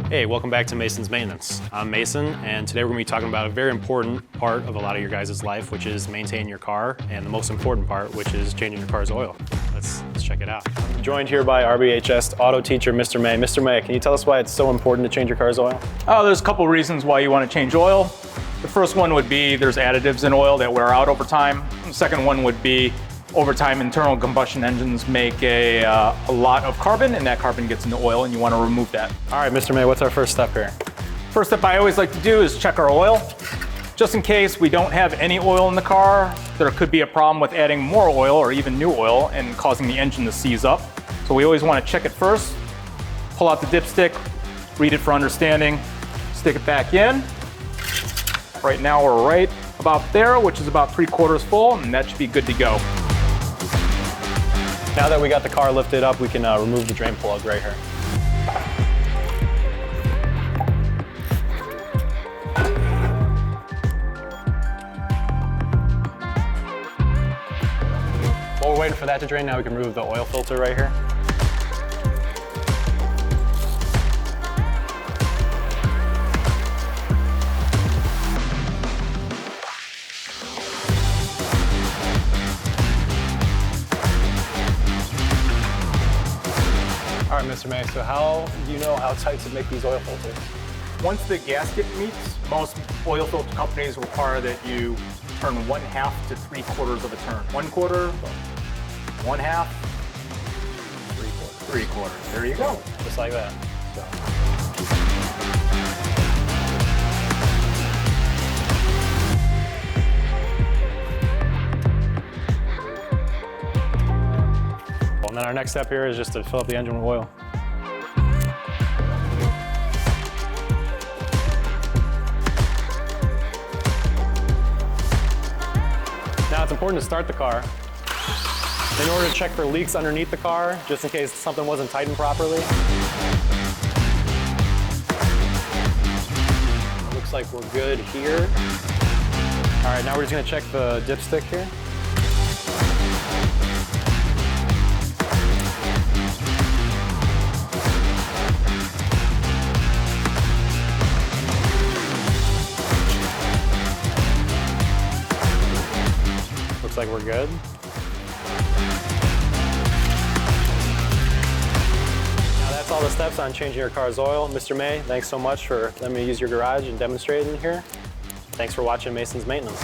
Hey, welcome back to Mason's Maintenance. I'm Mason, and today we're going to be talking about a very important part of a lot of your guys' life, which is maintaining your car, and the most important part, which is changing your car's oil. Let's check it out. I'm joined here by RBHS auto teacher, Mr. May. Mr. May, can you tell us why it's so important to change your car's oil? Oh, there's a couple reasons why you want to change oil. The first one would be there's additives in oil that wear out over time. The second one would be over time, internal combustion engines make a lot of carbon, and that carbon gets into oil, and you want to remove that. All right, Mr. May, what's our first step here? First step I always like to do is check our oil. Just in case we don't have any oil in the car, there could be a problem with adding more oil or even new oil and causing the engine to seize up. So we always want to check it first, pull out the dipstick, read it for understanding, stick it back in. Right now we're right about there, which is about 3/4 full, and that should be good to go. Now that we got the car lifted up, we can remove the drain plug right here. While we're waiting for that to drain, now we can remove the oil filter right here. All right, Mr. May, so how do you know how tight to make these oil filters? Once the gasket meets, most oil filter companies require that you turn 1/2 to 3/4 of a turn. 1/4, 1/2, 3/4. There you go. Just like that. So. And then our next step here is just to fill up the engine with oil. Now it's important to start the car. In order to check for leaks underneath the car, just in case something wasn't tightened properly. Looks like we're good here. All right, now we're just gonna check the dipstick here. Looks like we're good. Now that's all the steps on changing your car's oil. Mr. May, thanks so much for letting me use your garage and demonstrating here. Thanks for watching Mason's Maintenance.